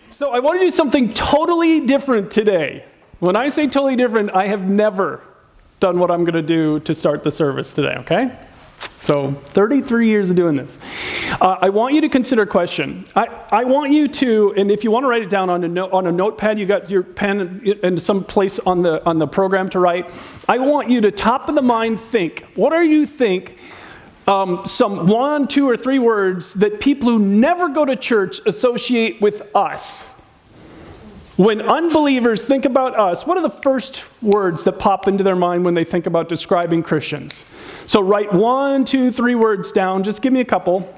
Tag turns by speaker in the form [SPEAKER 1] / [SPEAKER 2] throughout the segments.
[SPEAKER 1] So I want to do something totally different today. When I say totally different, I have never done what I'm going to do to start the service today, okay? So 33 years of doing this. I want you to consider a question. I want you to, and if you want to write it down on a notepad, you got your pen and some place on the program to write. I want you to top of the mind think. What do you think some 1, 2, or 3 words that people who never go to church associate with us? When unbelievers think about us, what are the first words that pop into their mind when they think about describing Christians? So write 1, 2, 3 words down. Just give me a couple.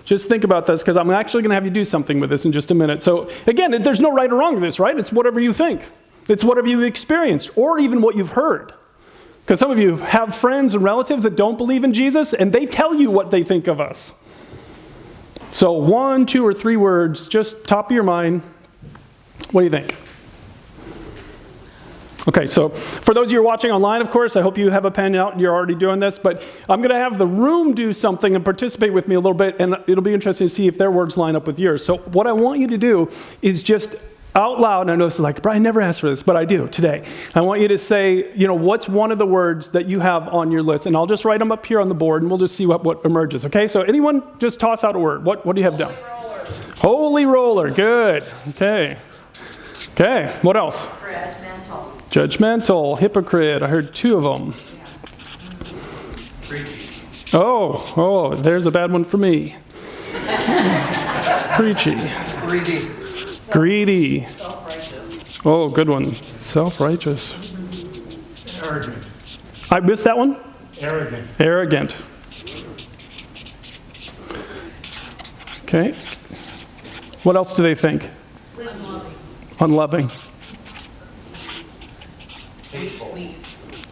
[SPEAKER 1] Just think about this, because I'm actually going to have you do something with this in just a minute. So again, there's no right or wrong with this, right? It's whatever you think. It's whatever you've experienced, or even what you've heard. Because some of you have friends and relatives that don't believe in Jesus, and they tell you what they think of us. So 1, 2, or 3 words, just top of your mind. What do you think? Okay, so for those of you who are watching online, of course, I hope you have a pen out and you're already doing this, but I'm going to have the room do something and participate with me a little bit, and it'll be interesting to see if their words line up with yours. So what I want you to do is just out loud, and I know this is like, Brian never asked for this, but I do today. I want you to say, what's one of the words that you have on your list? And I'll just write them up here on the board, and we'll just see what emerges, okay? So anyone just toss out a word. What do you have down? Holy roller, good. Okay, what else? Judgmental, hypocrite. I heard 2 of them.
[SPEAKER 2] Preachy.
[SPEAKER 1] Oh, there's a bad one for me. Preachy. Greedy.
[SPEAKER 3] Self-righteous.
[SPEAKER 1] Oh, good one. Self-righteous.
[SPEAKER 2] Arrogant.
[SPEAKER 1] I missed that one?
[SPEAKER 2] Arrogant.
[SPEAKER 1] Okay. What else do they think? Unloving.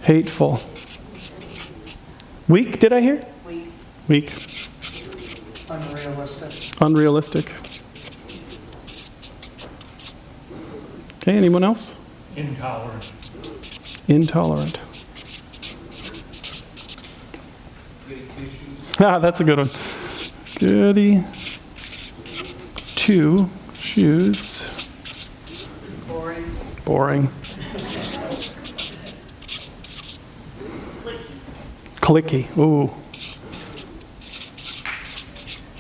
[SPEAKER 1] Hateful. Weak, did I hear? Weak. Unrealistic. Okay, anyone else? Intolerant. That's a good one. Goody 2 shoes. Boring. Clicky. Ooh.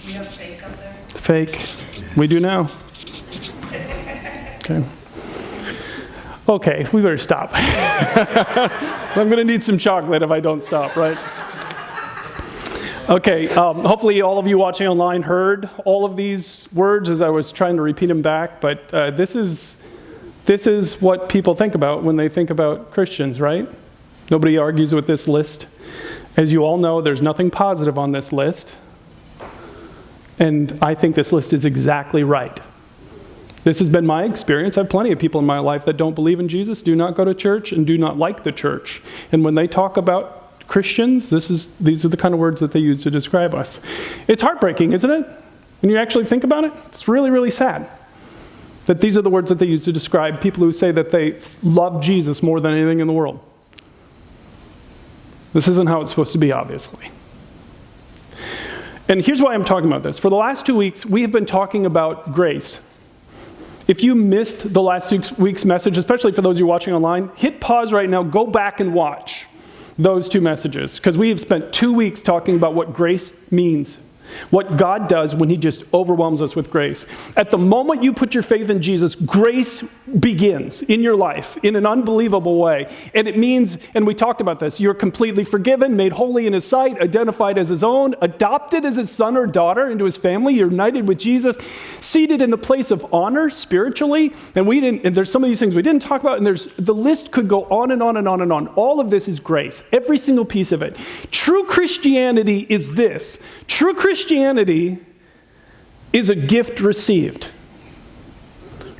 [SPEAKER 3] You have fake up there?
[SPEAKER 1] Fake. We do now. Okay, we better stop. I'm going to need some chocolate if I don't stop, right? Okay, hopefully all of you watching online heard all of these words as I was trying to repeat them back, but this is what people think about when they think about Christians, right? Nobody argues with this list. As you all know, there's nothing positive on this list. And I think this list is exactly right. This has been my experience. I have plenty of people in my life that don't believe in Jesus, do not go to church, and do not like the church. And when they talk about Christians, these are the kind of words that they use to describe us. It's heartbreaking, isn't it? When you actually think about it, it's really, really sad that these are the words that they use to describe people who say that they love Jesus more than anything in the world. This isn't how it's supposed to be, obviously. And here's why I'm talking about this. For the last 2 weeks, we have been talking about grace. If you missed the last 2 weeks' message, especially for those of you watching online, hit pause right now, go back and watch those 2 messages, because we have spent 2 weeks talking about what grace means. What God does when he just overwhelms us with grace. At the moment you put your faith in Jesus, grace begins in your life in an unbelievable way. And it means, and we talked about this, you're completely forgiven, made holy in his sight, identified as his own, adopted as his son or daughter into his family, you're united with Jesus, seated in the place of honor spiritually. And there's some of these things we didn't talk about, and the list could go on and on and on and on. All of this is grace, every single piece of it. True Christianity is this. True Christianity is a gift received.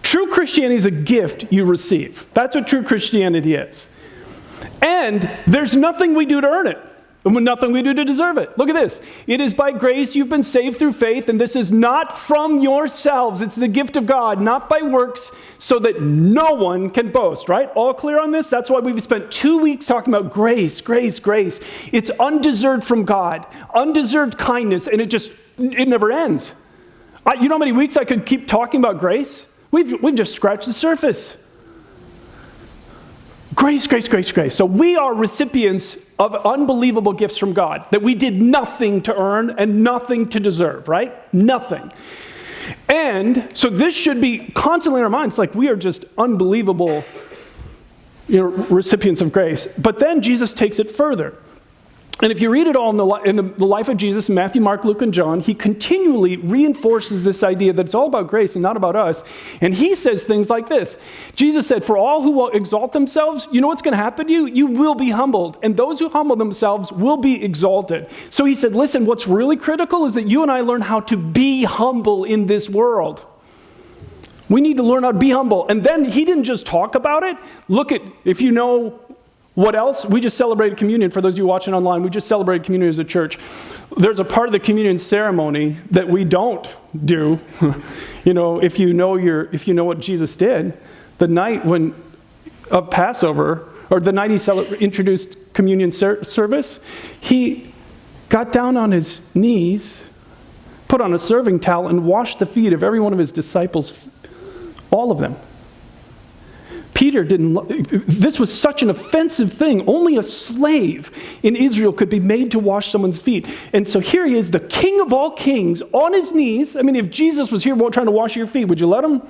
[SPEAKER 1] True Christianity is a gift you receive. That's what true Christianity is. And there's nothing we do to earn it. And nothing we do to deserve it. Look at this. It is by grace you've been saved through faith, and this is not from yourselves. It's the gift of God, not by works, so that no one can boast, right? All clear on this? That's why we've spent 2 weeks talking about grace, grace, grace. It's undeserved from God, undeserved kindness, and it never ends. You know how many weeks I could keep talking about grace? We've just scratched the surface. Grace, grace, grace, grace. So we are recipients of unbelievable gifts from God that we did nothing to earn and nothing to deserve, right? Nothing. And so this should be constantly in our minds, like we are just unbelievable, recipients of grace. But then Jesus takes it further. And if you read it all in the life of Jesus, Matthew, Mark, Luke, and John, he continually reinforces this idea that it's all about grace and not about us. And he says things like this. Jesus said, for all who will exalt themselves, you know what's going to happen to you? You will be humbled. And those who humble themselves will be exalted. So he said, listen, what's really critical is that you and I learn how to be humble in this world. We need to learn how to be humble. And then he didn't just talk about it. Look at, if you know what else? We just celebrated communion. For those of you watching online, we just celebrated communion as a church. There's a part of the communion ceremony that we don't do. If you know what Jesus did, the night of Passover, or the night he introduced communion service, he got down on his knees, put on a serving towel, and washed the feet of every one of his disciples, all of them. Peter this was such an offensive thing. Only a slave in Israel could be made to wash someone's feet. And so here he is, the King of all kings, on his knees. I mean, if Jesus was here trying to wash your feet, would you let him?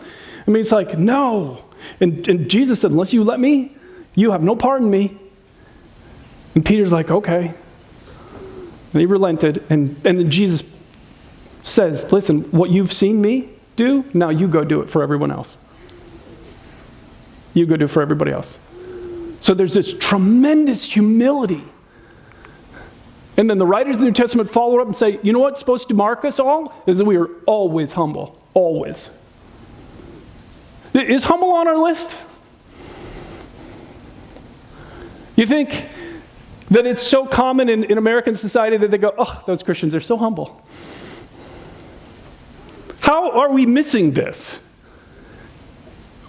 [SPEAKER 1] I mean, it's like, no. And Jesus said, unless you let me, you have no part in me. And Peter's like, okay. And he relented. And then Jesus says, listen, what you've seen me do, now you go do it for everyone else. You go do it for everybody else. So there's this tremendous humility. And then the writers of the New Testament follow up and say, you know what's supposed to mark us all? Is that we are always humble. Always. Is humble on our list? You think that it's so common in American society that they go, oh, those Christians are so humble. How are we missing this?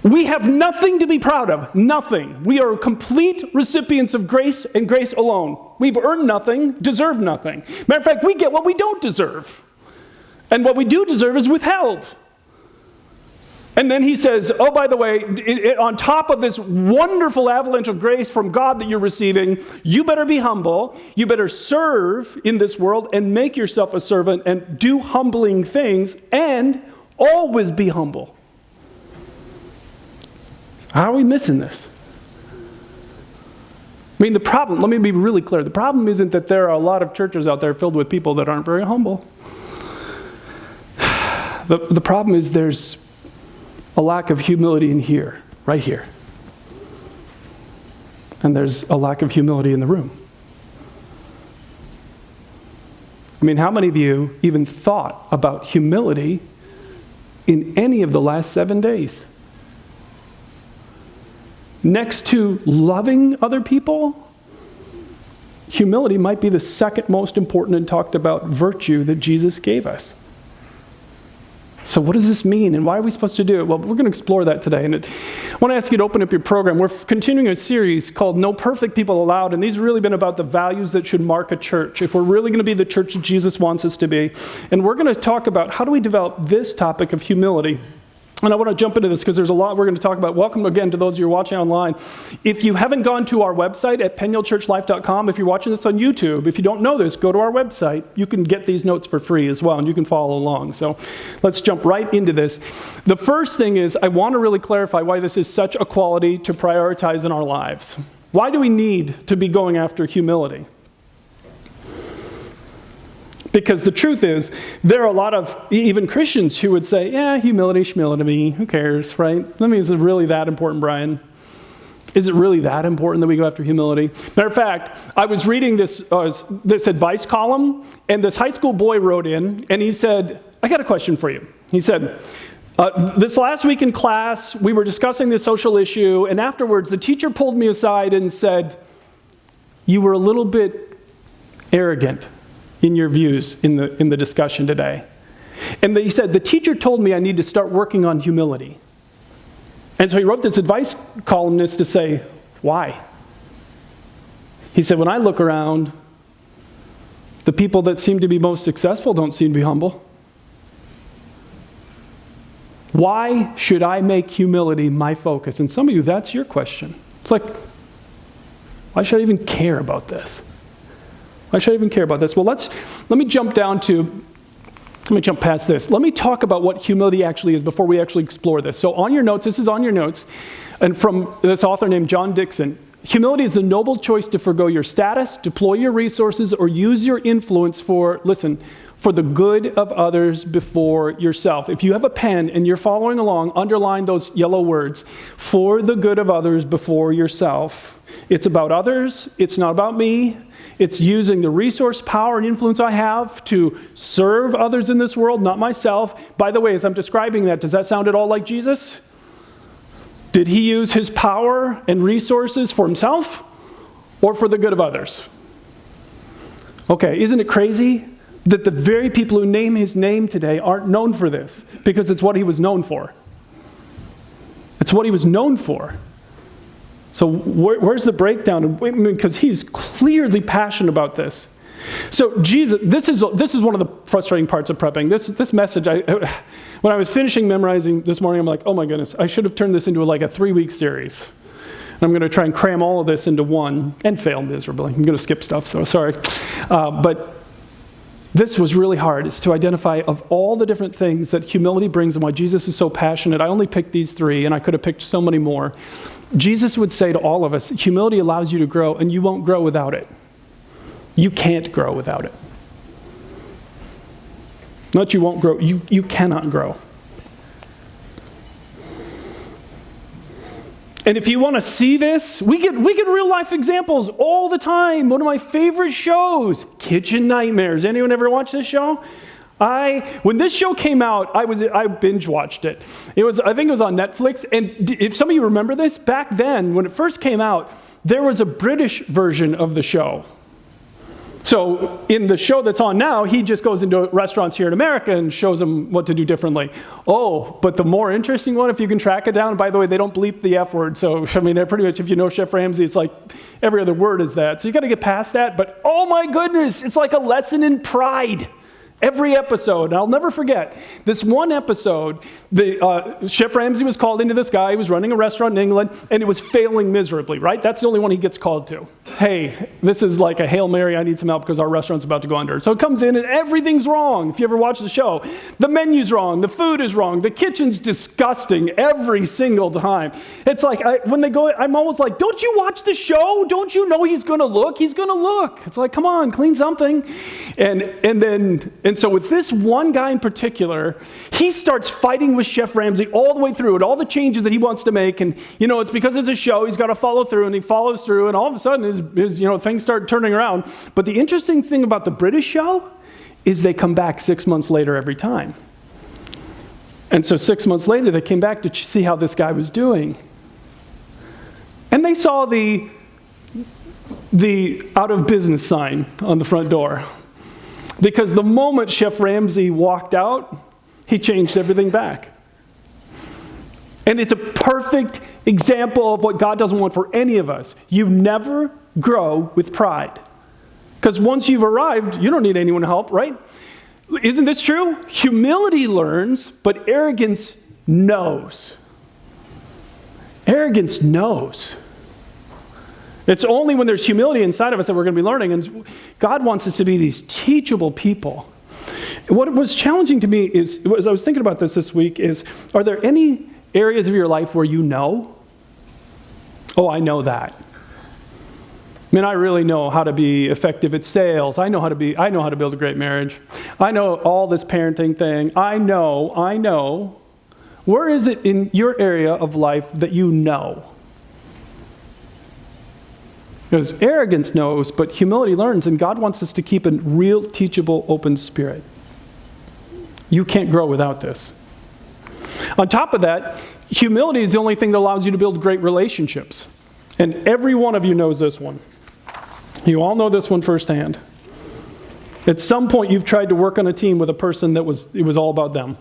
[SPEAKER 1] We have nothing to be proud of. Nothing. We are complete recipients of grace and grace alone. We've earned nothing, deserved nothing. Matter of fact, we get what we don't deserve. And what we do deserve is withheld. And then he says, oh, by the way, on top of this wonderful avalanche of grace from God that you're receiving, you better be humble. You better serve in this world and make yourself a servant and do humbling things and always be humble. How are we missing this? I mean, the problem, let me be really clear. The problem isn't that there are a lot of churches out there filled with people that aren't very humble. The problem is there's a lack of humility in here, right here. And there's a lack of humility in the room. I mean, how many of you even thought about humility in any of the last 7 days? Next to loving other people, humility might be the second most important and talked about virtue that Jesus gave us. So what does this mean, and why are we supposed to do it? Well, we're going to explore that today. And I want to ask you to open up your program. We're continuing a series called No Perfect People Allowed, and these have really been about the values that should mark a church, if we're really going to be the church that Jesus wants us to be. And we're going to talk about how do we develop this topic of humility. And I want to jump into this because there's a lot we're going to talk about. Welcome again to those of you watching online. If you haven't gone to our website at penuelchurchlife.com, if you're watching this on YouTube, if you don't know this, go to our website. You can get these notes for free as well, and you can follow along. So let's jump right into this. The first thing is I want to really clarify why this is such a quality to prioritize in our lives. Why do we need to be going after humility? Because the truth is, there are a lot of even Christians who would say, yeah, humility, schmility, who cares, right? I mean, is it really that important, Brian? Is it really that important that we go after humility? Matter of fact, I was reading this advice column, and this high school boy wrote in, and he said, I got a question for you. He said, this last week in class, we were discussing this social issue, and afterwards, the teacher pulled me aside and said, you were a little bit arrogant in your views in the discussion today. And he said, the teacher told me I need to start working on humility. And so he wrote this advice columnist to say, why? He said, when I look around, the people that seem to be most successful don't seem to be humble. Why should I make humility my focus? And some of you, that's your question. It's like, why should I even care about this? Why should I even care about this? Well, let me jump past this. Let me talk about what humility actually is before we actually explore this. So on your notes, this is on your notes, and from this author named John Dixon, humility is the noble choice to forgo your status, deploy your resources, or use your influence for the good of others before yourself. If you have a pen and you're following along, underline those yellow words, for the good of others before yourself. It's about others. It's not about me. It's using the resource, power, and influence I have to serve others in this world, not myself. By the way, as I'm describing that, does that sound at all like Jesus? Did he use his power and resources for himself or for the good of others? Okay, isn't it crazy that the very people who name his name today aren't known for this? Because it's what he was known for. It's what he was known for. So where's the breakdown? Because he's clearly passionate about this. So Jesus, this is one of the frustrating parts of prepping. This message, when I was finishing memorizing this morning, I'm like, oh my goodness, I should have turned this into a 3-week series. And I'm going to try and cram all of this into one and fail miserably. I'm going to skip stuff, so sorry. But this was really hard, is to identify of all the different things that humility brings and why Jesus is so passionate. I only picked these 3, and I could have picked so many more. Jesus would say to all of us, humility allows you to grow, and you won't grow without it. You can't grow without it. Not you won't grow, you cannot grow. And if you want to see this, we get real life examples all the time. One of my favorite shows, Kitchen Nightmares. Anyone ever watch this show? When this show came out, I binge watched it. I think it was on Netflix. And if some of you remember this, back then, when it first came out, there was a British version of the show. So in the show that's on now, he just goes into restaurants here in America and shows them what to do differently. Oh, but the more interesting one, if you can track it down, by the way, they don't bleep the F word. So, I mean, pretty much if you know Chef Ramsay, it's like every other word is that. So you got to get past that. But oh my goodness, it's like a lesson in pride. Every episode, and I'll never forget, this one episode, Chef Ramsay was called into this guy who was running a restaurant in England, and it was failing miserably, right? That's the only one he gets called to. Hey, this is like a Hail Mary, I need some help because our restaurant's about to go under. So it comes in and everything's wrong. If you ever watch the show, the menu's wrong, the food is wrong, the kitchen's disgusting every single time. It's like, when they go, I'm always like, don't you watch the show? Don't you know he's going to look? He's going to look. It's like, come on, clean something. And so with this one guy in particular, he starts fighting with Chef Ramsay all the way through it, all the changes that he wants to make. And, it's because it's a show, he's got to follow through, and he follows through, and all of a sudden his things start turning around. But the interesting thing about the British show is they come back 6 months later every time. And so 6 months later, they came back to see how this guy was doing. And they saw the out of business sign on the front door. Because the moment Chef Ramsay walked out, he changed everything back. And it's a perfect example of what God doesn't want for any of us. You never grow with pride. Because once you've arrived, you don't need anyone to help, right? Isn't this true? Humility learns, but arrogance knows. Arrogance knows. It's only when there's humility inside of us that we're going to be learning. And God wants us to be these teachable people. What was challenging to me is, as I was thinking about this week, is, are there any areas of your life where you know? Oh, I know that. I mean, I really know how to be effective at sales. I know how to build a great marriage. I know all this parenting thing. I know. Where is it in your area of life that you know? Because arrogance knows, but humility learns, and God wants us to keep a real, teachable, open spirit. You can't grow without this. On top of that, humility is the only thing that allows you to build great relationships. And every one of you knows this one. You all know this one firsthand. At some point, you've tried to work on a team with a person it was all about them.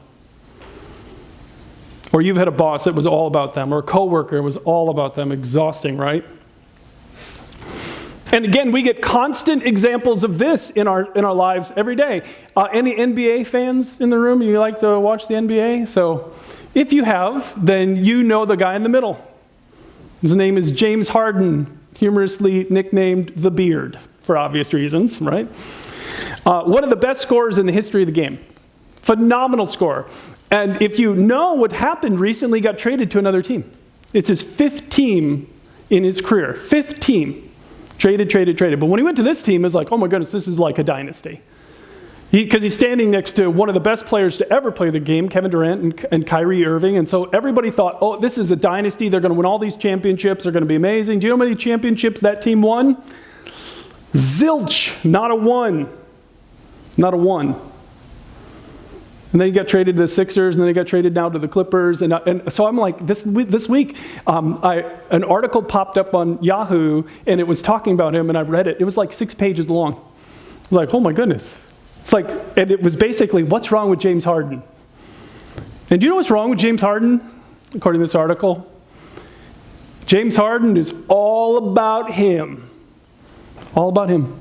[SPEAKER 1] Or you've had a boss that was all about them, or a coworker that was all about them. Exhausting, right? And again, we get constant examples of this in our lives every day. Any NBA fans in the room? You like to watch the NBA? So If you have, then you know the guy in the middle. His name is James Harden, humorously nicknamed the Beard, for obvious reasons, right? One of the best scorers in the history of the game. Phenomenal scorer. And if you know what happened recently, got traded to another team. It's his 5th team in his career. 5th team. Traded. But when he went to this team, it's like, oh my goodness, this is like a dynasty. Because he's standing next to one of the best players to ever play the game, Kevin Durant and Kyrie Irving. And so everybody thought, oh, this is a dynasty. They're going to win all these championships. They're going to be amazing. Do you know how many championships that team won? Zilch. Not a one. Not a one. And then he got traded to the Sixers, and then he got traded now to the Clippers. And so I'm like, this week, an article popped up on Yahoo, and it was talking about him, and I read it. It was like 6 pages long. I was like, oh my goodness. It's like, and it was basically, what's wrong with James Harden? And do you know what's wrong with James Harden, according to this article? James Harden is all about him. All about him.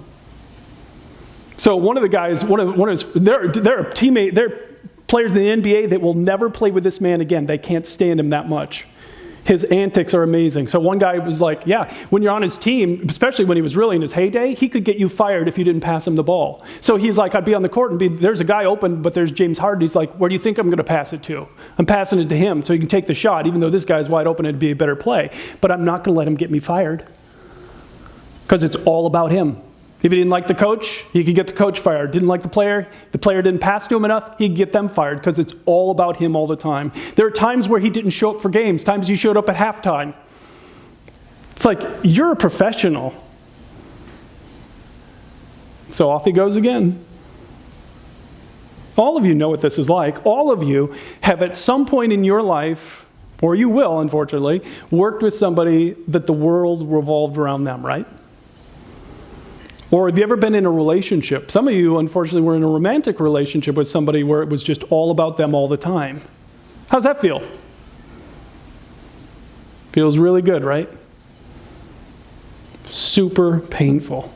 [SPEAKER 1] So one of the guys, there are players in the NBA that will never play with this man again. They can't stand him that much. His antics are amazing. So one guy was like, yeah, when you're on his team, especially when he was really in his heyday, he could get you fired if you didn't pass him the ball. So he's like, I'd be on the court and there's a guy open, but there's James Harden. He's like, where do you think I'm going to pass it to? I'm passing it to him so he can take the shot, even though this guy's wide open, it'd be a better play. But I'm not going to let him get me fired because it's all about him. If he didn't like the coach, he could get the coach fired. Didn't like the player didn't pass to him enough, he'd get them fired because it's all about him all the time. There are times where he didn't show up for games, times he showed up at halftime. It's like, you're a professional. So off he goes again. All of you know what this is like. All of you have at some point in your life, or you will, unfortunately, worked with somebody that the world revolved around them, right? Or have you ever been in a relationship? Some of you, unfortunately, were in a romantic relationship with somebody where it was just all about them all the time. How's that feel? Feels really good, right? Super painful.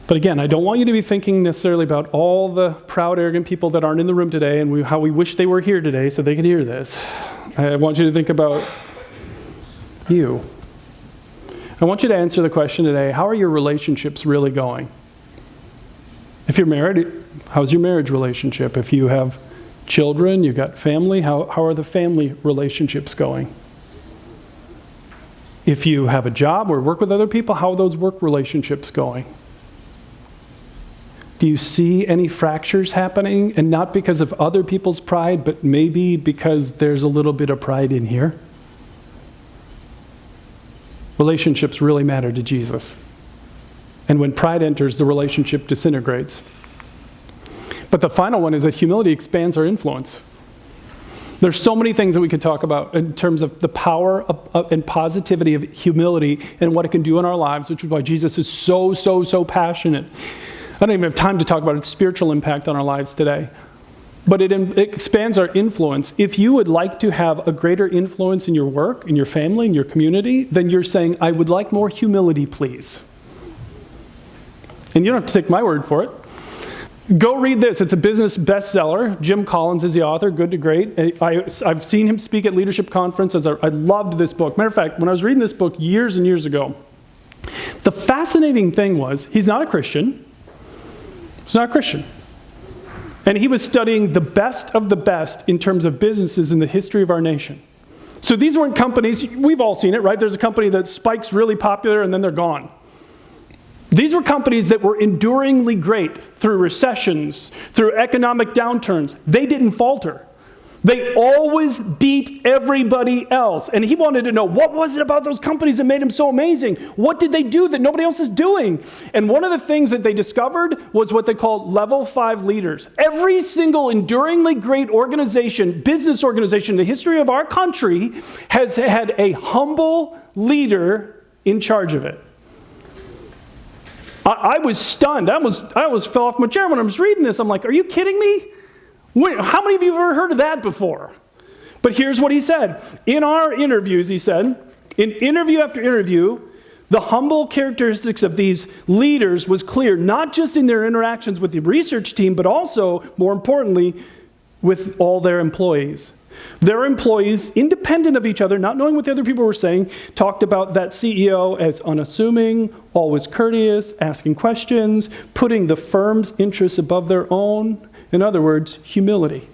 [SPEAKER 1] But again, I don't want you to be thinking necessarily about all the proud, arrogant people that aren't in the room today and how we wish they were here today so they could hear this. I want you to think about you. I want you to answer the question today, how are your relationships really going? If you're married, how's your marriage relationship? If you have children, you've got family, how are the family relationships going? If you have a job or work with other people, how are those work relationships going? Do you see any fractures happening? And not because of other people's pride, but maybe because there's a little bit of pride in here? Relationships really matter to Jesus. And when pride enters, the relationship disintegrates. But the final one is that humility expands our influence. There's so many things that we could talk about in terms of the power and positivity of humility and what it can do in our lives, which is why Jesus is so passionate. I don't even have time to talk about its spiritual impact on our lives today. But it expands our influence. If you would like to have a greater influence in your work, in your family, in your community, then you're saying, I would like more humility, please. And you don't have to take my word for it. Go read this. It's a business bestseller. Jim Collins is the author, Good to Great. I've seen him speak at leadership conferences. I loved this book. Matter of fact, when I was reading this book years and years ago, the fascinating thing was, he's not a Christian. He's not a Christian. And he was studying the best of the best in terms of businesses in the history of our nation. So these weren't companies, we've all seen it, right? There's a company that spikes really popular and then they're gone. These were companies that were enduringly great through recessions, through economic downturns. They didn't falter. They always beat everybody else. And he wanted to know, what was it about those companies that made them so amazing? What did they do that nobody else is doing? And one of the things that they discovered was what they called level 5 leaders. Every single enduringly great organization, business organization in the history of our country has had a humble leader in charge of it. I was stunned. I almost fell off my chair when I was reading this. I'm like, are you kidding me? Wait, how many of you have ever heard of that before? But here's what he said. In our interviews, he said, in interview after interview, the humble characteristics of these leaders was clear, not just in their interactions with the research team, but also, more importantly, with all their employees. Their employees, independent of each other, not knowing what the other people were saying, talked about that CEO as unassuming, always courteous, asking questions, putting the firm's interests above their own. In other words, humility.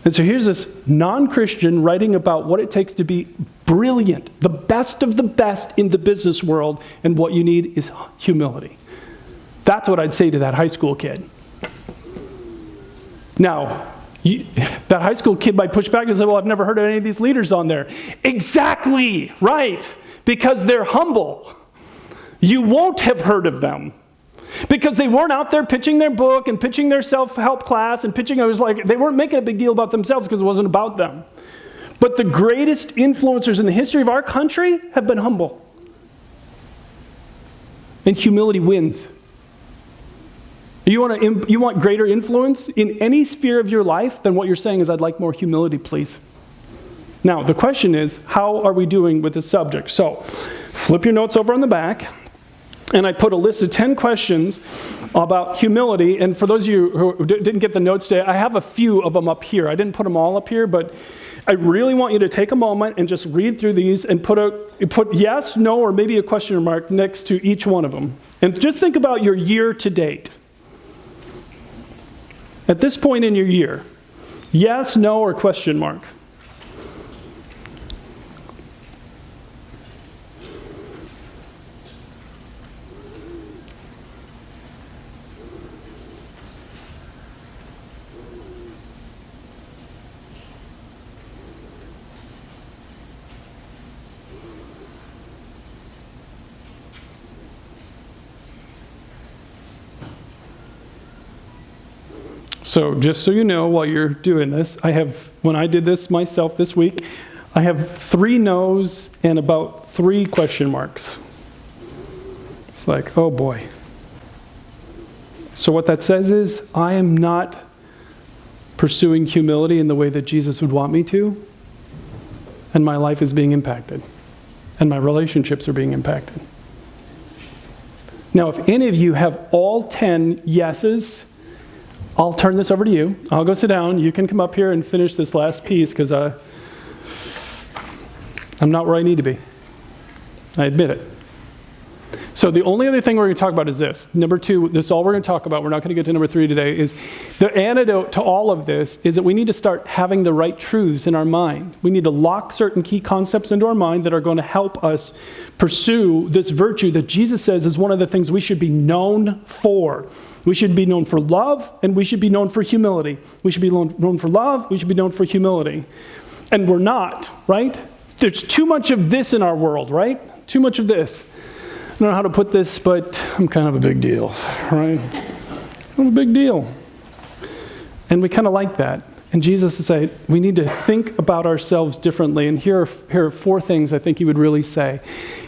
[SPEAKER 1] And so here's this non-Christian writing about what it takes to be brilliant, the best of the best in the business world, and what you need is humility. That's what I'd say to that high school kid. Now, that high school kid might push back and say, well, I've never heard of any of these leaders on there. Exactly, right, because they're humble. You won't have heard of them. Because they weren't out there pitching their book and pitching their self-help class and pitching, it was like, they weren't making a big deal about themselves because it wasn't about them. But the greatest influencers in the history of our country have been humble. And humility wins. You want greater influence in any sphere of your life? Then what you're saying is, I'd like more humility, please. Now, the question is, how are we doing with this subject? So, flip your notes over on the back. And I put a list of 10 questions about humility. And for those of you who didn't get the notes today, I have a few of them up here. I didn't put them all up here, but I really want you to take a moment and just read through these and put yes, no, or maybe a question mark next to each one of them. And just think about your year to date. At this point in your year, yes, no, or question mark. So just so you know, while you're doing this, when I did this myself this week, I have 3 no's and about 3 question marks. It's like, oh boy. So what that says is, I am not pursuing humility in the way that Jesus would want me to, and my life is being impacted, and my relationships are being impacted. Now, if any of you have all 10 yeses, I'll turn this over to you. I'll go sit down. You can come up here and finish this last piece because I'm not where I need to be. I admit it. So the only other thing we're going to talk about is this. Number 2, this is all we're going to talk about. We're not going to get to number 3 today. Is the antidote to all of this is that we need to start having the right truths in our mind. We need to lock certain key concepts into our mind that are going to help us pursue this virtue that Jesus says is one of the things we should be known for. We should be known for love, and we should be known for humility. We should be known for love, we should be known for humility. And we're not, right? There's too much of this in our world, right? Too much of this. I don't know how to put this, but I'm kind of a big deal, right? I'm a big deal. And we kind of like that. And Jesus is saying, we need to think about ourselves differently. And here are 4 things I think he would really say.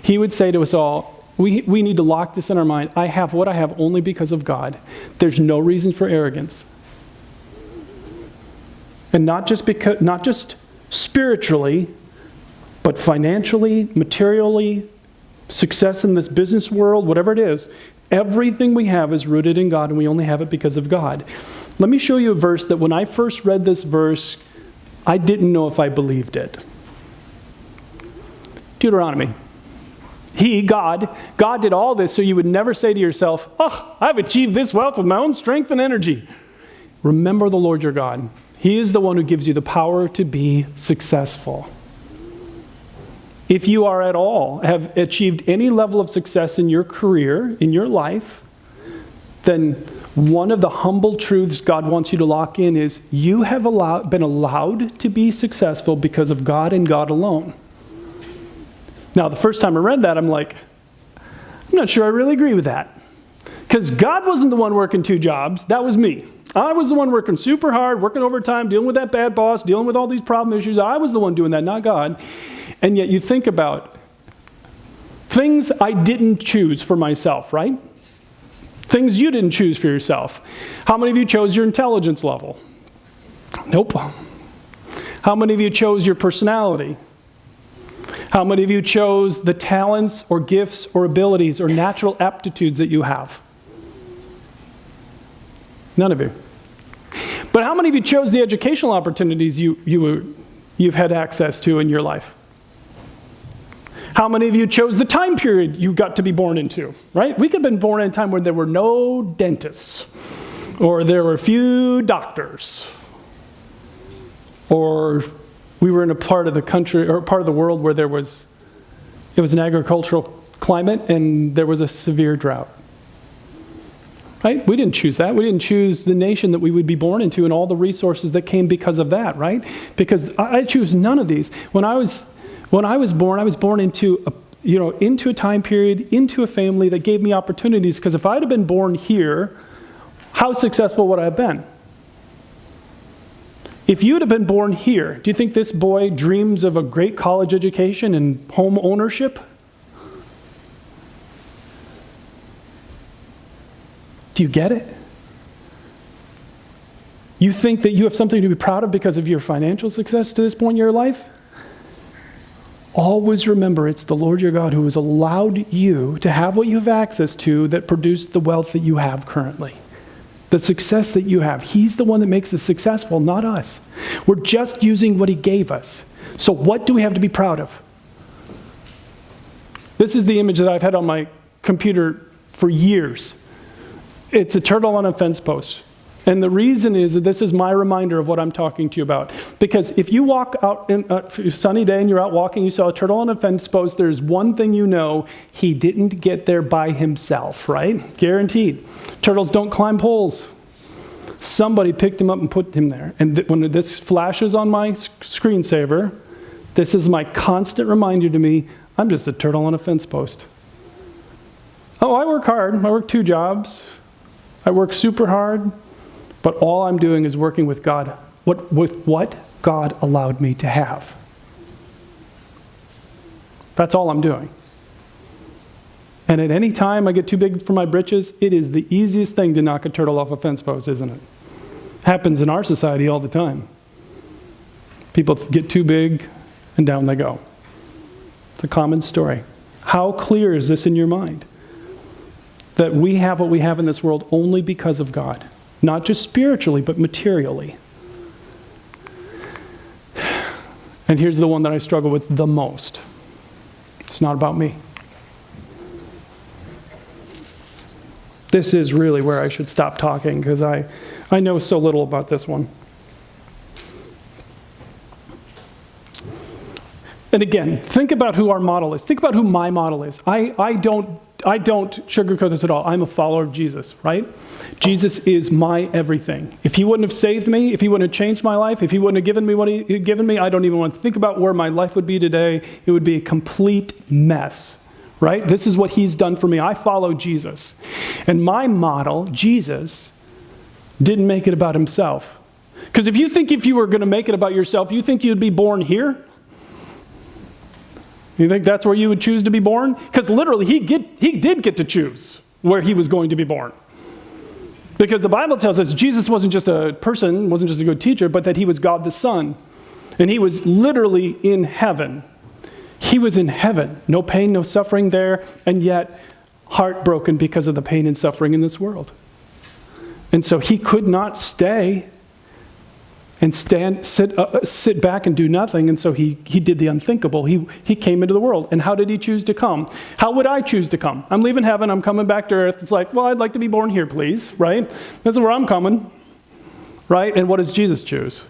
[SPEAKER 1] He would say to us all, we need to lock this in our mind. I have what I have only because of God. There's no reason for arrogance. And not just spiritually, but financially, materially, success in this business world, whatever it is, everything we have is rooted in God, and we only have it because of God. Let me show you a verse that when I first read this verse, I didn't know if I believed it. Deuteronomy. God did all this so you would never say to yourself, oh, I've achieved this wealth with my own strength and energy. Remember the Lord your God. He is the one who gives you the power to be successful. If you are at all, have achieved any level of success in your career, in your life, then one of the humble truths God wants you to lock in is you have been allowed to be successful because of God and God alone. Now, the first time I read that, I'm like, I'm not sure I really agree with that. Because God wasn't the one working 2 jobs. That was me. I was the one working super hard, working overtime, dealing with that bad boss, dealing with all these problem issues. I was the one doing that, not God. And yet you think about things I didn't choose for myself, right? Things you didn't choose for yourself. How many of you chose your intelligence level? Nope. How many of you chose your personality? How many of you chose the talents or gifts or abilities or natural aptitudes that you have? None of you. But how many of you chose the educational opportunities you've had access to in your life? How many of you chose the time period you got to be born into, right? We could have been born in a time when there were no dentists, or there were few doctors, or we were in a part of the country or part of the world where it was an agricultural climate and there was a severe drought. Right? We didn't choose that. We didn't choose the nation that we would be born into and all the resources that came because of that, right? Because I choose none of these. When I was born, I was born into a time period, into a family that gave me opportunities. Because if I'd have been born here, how successful would I have been? If you'd have been born here, do you think this boy dreams of a great college education and home ownership? Do you get it? You think that you have something to be proud of because of your financial success to this point in your life? Always remember it's the Lord your God who has allowed you to have what you have access to that produced the wealth that you have currently. The success that you have. He's the one that makes us successful, not us. We're just using what he gave us. So what do we have to be proud of? This is the image that I've had on my computer for years. It's a turtle on a fence post. And the reason is that this is my reminder of what I'm talking to you about. Because if you walk out in a sunny day and you're out walking, you saw a turtle on a fence post, there's one thing you know, he didn't get there by himself, right? Guaranteed. Turtles don't climb poles. Somebody picked him up and put him there. And when this flashes on my screensaver, this is my constant reminder to me, I'm just a turtle on a fence post. Oh, I work hard. I work 2 jobs. I work super hard. But all I'm doing is working with God, with what God allowed me to have. That's all I'm doing. And at any time I get too big for my britches, it is the easiest thing to knock a turtle off a fence post, isn't it? Happens in our society all the time. People get too big and down they go. It's a common story. How clear is this in your mind? That we have what we have in this world only because of God. Not just spiritually, but materially. And here's the one that I struggle with the most. It's not about me. This is really where I should stop talking because I know so little about this one. And again, think about who our model is. Think about who my model is. I don't sugarcoat this at all. I'm a follower of Jesus, right? Jesus is my everything. If he wouldn't have saved me, if he wouldn't have changed my life, if he wouldn't have given me what he'd given me, I don't even want to think about where my life would be today. It would be a complete mess, right? This is what he's done for me. I follow Jesus. And my model, Jesus, didn't make it about himself. Because if you were going to make it about yourself, you think you'd be born here? You think that's where you would choose to be born? Because literally, he did get to choose where he was going to be born. Because the Bible tells us Jesus wasn't just a person, wasn't just a good teacher, but that he was God the Son. And he was literally in heaven. He was in heaven. No pain, no suffering there, and yet heartbroken because of the pain and suffering in this world. And so he could not stay and sit back and do nothing. And so he did the unthinkable. He came into the world. And how did he choose to come? How would I choose to come? I'm leaving heaven. I'm coming back to earth. It's like, well, I'd like to be born here, please, right? This is where I'm coming, right? And what does Jesus choose?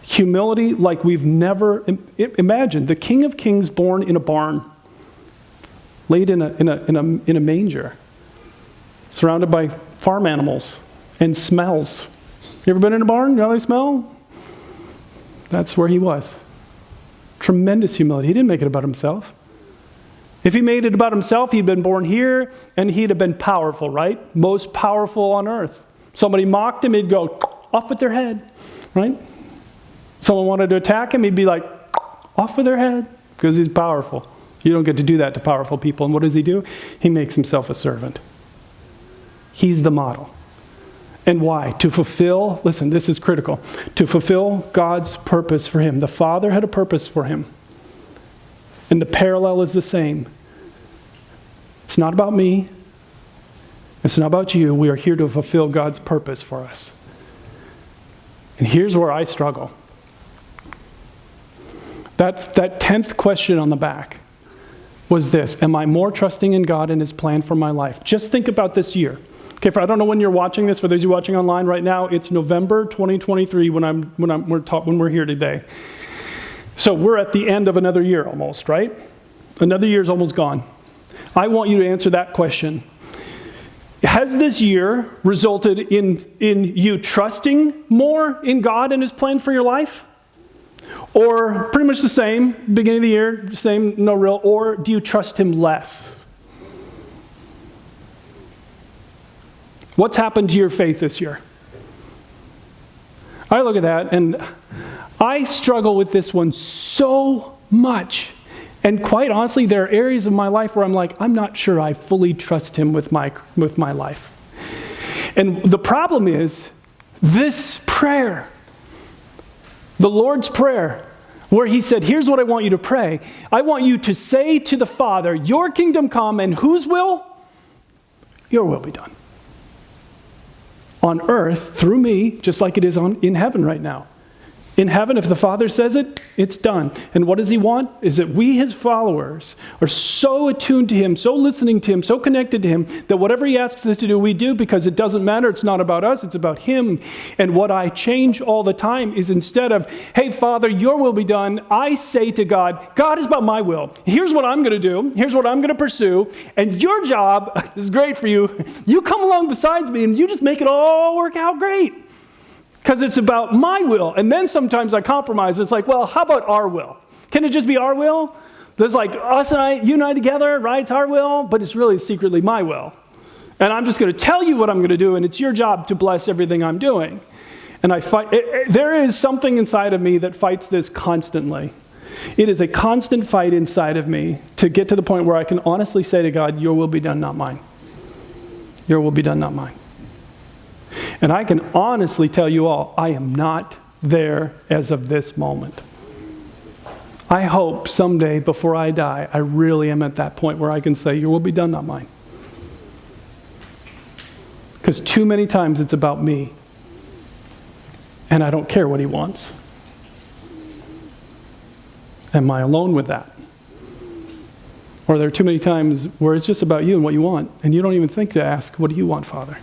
[SPEAKER 1] Humility like we've never imagined. The King of Kings born in a barn, laid in a manger, surrounded by farm animals and smells. You ever been in a barn? You know how they smell? That's where he was. Tremendous humility. He didn't make it about himself. If he made it about himself, he'd been born here, and he'd have been powerful, right? Most powerful on earth. Somebody mocked him, he'd go, off with their head, right? Someone wanted to attack him, he'd be like, off with their head, because he's powerful. You don't get to do that to powerful people. And what does he do? He makes himself a servant. He's the model. And why? To fulfill, listen, this is critical, to fulfill God's purpose for him. The Father had a purpose for him. And the parallel is the same. It's not about me. It's not about you. We are here to fulfill God's purpose for us. And here's where I struggle. That 10th question on the back was this: am I more trusting in God and his plan for my life? Just think about this year. Okay, I don't know when you're watching this. For those of you watching online right now, it's November 2023 when we're here today. So we're at the end of another year almost, right? Another year's almost gone. I want you to answer that question. Has this year resulted in you trusting more in God and his plan for your life? Or pretty much the same, beginning of the year, same, no real, or do you trust him less? What's happened to your faith this year? I look at that and I struggle with this one so much. And quite honestly, there are areas of my life where I'm like, I'm not sure I fully trust him with my life. And the problem is, this prayer, the Lord's Prayer, where he said, here's what I want you to pray. I want you to say to the Father, your kingdom come, and whose will? Your will be done. On earth, through me, just like it is in heaven right now. In heaven, if the Father says it, it's done. And what does he want? Is that we, his followers, are so attuned to him, so listening to him, so connected to him, that whatever he asks us to do, we do, because it doesn't matter. It's not about us. It's about him. And what I change all the time is, instead of, hey, Father, your will be done, I say to God, God, is about my will. Here's what I'm going to do. Here's what I'm going to pursue. And your job is great for you. You come along besides me, and you just make it all work out great. Because it's about my will. And then sometimes I compromise. It's like, well, how about our will? Can it just be our will? There's like us and you and I together, right? It's our will, but it's really secretly my will. And I'm just going to tell you what I'm going to do, and it's your job to bless everything I'm doing. And I fight. There is something inside of me that fights this constantly. It is a constant fight inside of me to get to the point where I can honestly say to God, your will be done, not mine. Your will be done, not mine. And I can honestly tell you all, I am not there as of this moment. I hope someday before I die, I really am at that point where I can say, your will be done, not mine. Because too many times it's about me. And I don't care what he wants. Am I alone with that? Or there are too many times where it's just about you and what you want, and you don't even think to ask, what do you want, Father?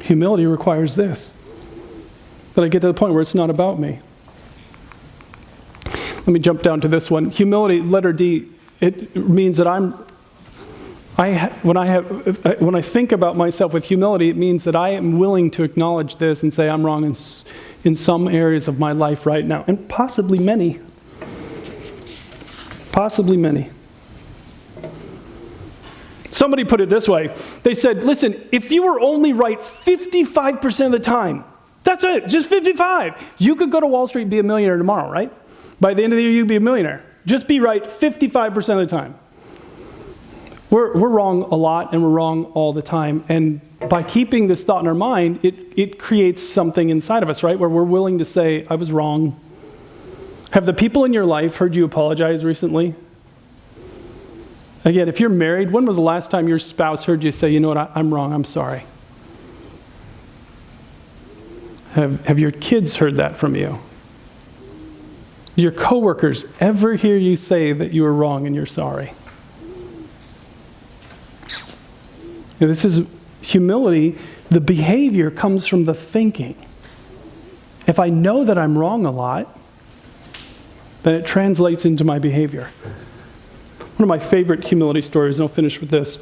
[SPEAKER 1] Humility requires this, that I get to the point where it's not about me. Let me jump down to this one. Humility, letter D, it means that when I think about myself with humility, it means that I am willing to acknowledge this and say I'm wrong in some areas of my life right now, and possibly many. Possibly many. Somebody put it this way. They said, listen, if you were only right 55% of the time, that's it, just 55. You could go to Wall Street and be a millionaire tomorrow, right? By the end of the year, you'd be a millionaire. Just be right 55% of the time. We're wrong a lot, and we're wrong all the time. And by keeping this thought in our mind, it creates something inside of us, right? Where we're willing to say, I was wrong. Have the people in your life heard you apologize recently? Again, if you're married, when was the last time your spouse heard you say, you know what, I'm wrong, I'm sorry? Have your kids heard that from you? Your coworkers ever hear you say that you were wrong and you're sorry? Now, this is humility. The behavior comes from the thinking. If I know that I'm wrong a lot, then it translates into my behavior. One of my favorite humility stories, and I'll finish with this.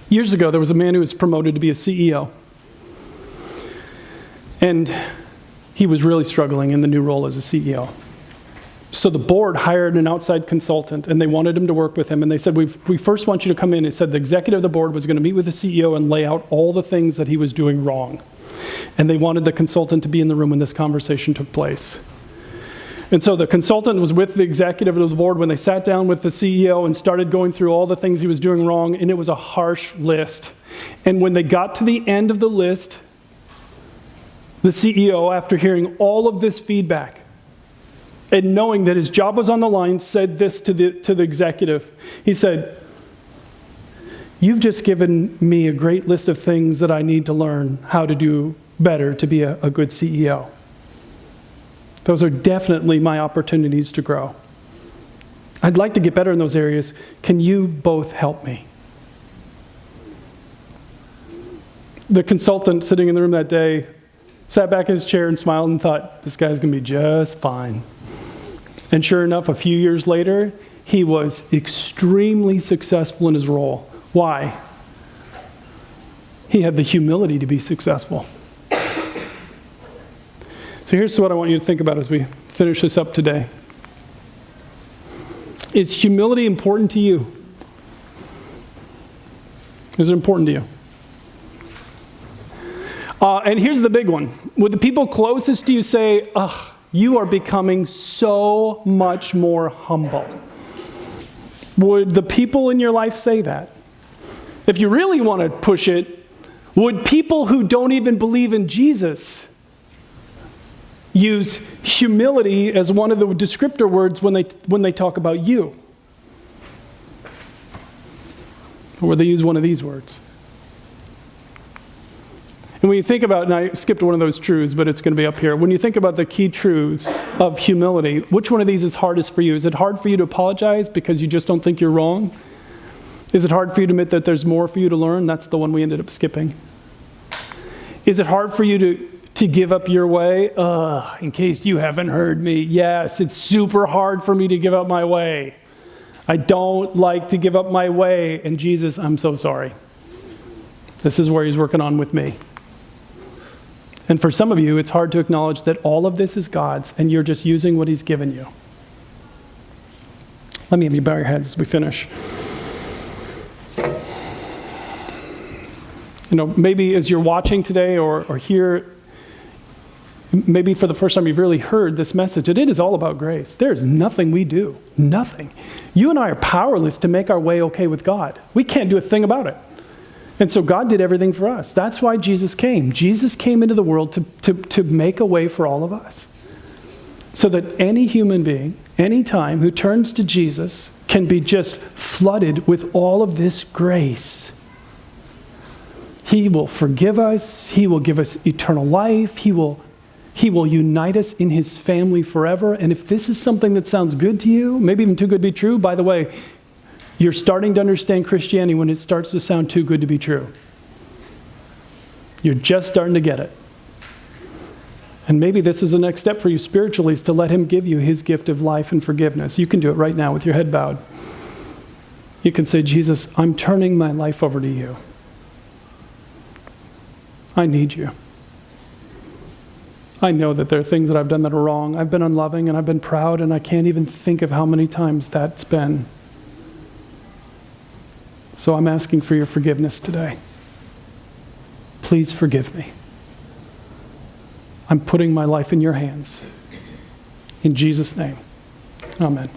[SPEAKER 1] Years ago, there was a man who was promoted to be a CEO. And he was really struggling in the new role as a CEO. So the board hired an outside consultant, and they wanted him to work with him. And they said, we first want you to come in. It said the executive of the board was going to meet with the CEO and lay out all the things that he was doing wrong. And they wanted the consultant to be in the room when this conversation took place. And so the consultant was with the executive of the board when they sat down with the CEO and started going through all the things he was doing wrong, and it was a harsh list. And when they got to the end of the list, the CEO, after hearing all of this feedback and knowing that his job was on the line, said this to the executive. He said, you've just given me a great list of things that I need to learn how to do better to be a good CEO. Those are definitely my opportunities to grow. I'd like to get better in those areas. Can you both help me? The consultant sitting in the room that day sat back in his chair and smiled and thought, this guy's going to be just fine. And sure enough, a few years later, he was extremely successful in his role. Why? He had the humility to be successful. So here's what I want you to think about as we finish this up today. Is humility important to you? Is it important to you? And here's the big one. Would the people closest to you say, ugh, you are becoming so much more humble? Would the people in your life say that? If you really want to push it, would people who don't even believe in Jesus use humility as one of the descriptor words when they talk about you? Or would they use one of these words? And when you think about, and I skipped one of those truths, but it's going to be up here. When you think about the key truths of humility, which one of these is hardest for you? Is it hard for you to apologize because you just don't think you're wrong? Is it hard for you to admit that there's more for you to learn? That's the one we ended up skipping. Is it hard for you to give up your way? In case you haven't heard me, yes, it's super hard for me to give up my way. I don't like to give up my way. And Jesus, I'm so sorry. This is where he's working on with me. And for some of you, it's hard to acknowledge that all of this is God's and you're just using what he's given you. Let me have you bow your heads as we finish. You know, maybe as you're watching today or here, maybe for the first time you've really heard this message, it is all about grace. There is nothing we do, nothing. You and I are powerless to make our way okay with God. We can't do a thing about it. And so God did everything for us. That's why Jesus came. Jesus came into the world to make a way for all of us. So that any human being, anytime who turns to Jesus can be just flooded with all of this grace. He will forgive us. He will give us eternal life. He will unite us in his family forever. And if this is something that sounds good to you, maybe even too good to be true, by the way, you're starting to understand Christianity when it starts to sound too good to be true. You're just starting to get it. And maybe this is the next step for you spiritually, is to let him give you his gift of life and forgiveness. You can do it right now with your head bowed. You can say, Jesus, I'm turning my life over to you. I need you. I know that there are things that I've done that are wrong. I've been unloving and I've been proud, and I can't even think of how many times that's been. So I'm asking for your forgiveness today. Please forgive me. I'm putting my life in your hands. In Jesus' name, amen.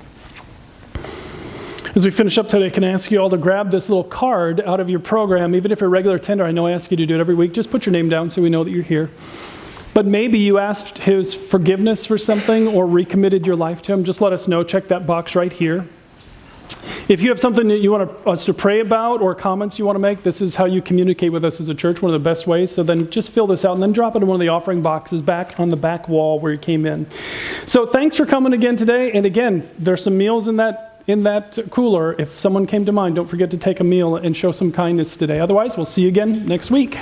[SPEAKER 1] As we finish up today, can I ask you all to grab this little card out of your program? Even if you're a regular attender, I know I ask you to do it every week. Just put your name down so we know that you're here. But maybe you asked his forgiveness for something or recommitted your life to him. Just let us know. Check that box right here. If you have something that you want us to pray about or comments you want to make, this is how you communicate with us as a church, one of the best ways. So then just fill this out and then drop it in one of the offering boxes back on the back wall where you came in. So thanks for coming again today. And again, there's some meals in that cooler. If someone came to mind, don't forget to take a meal and show some kindness today. Otherwise, we'll see you again next week.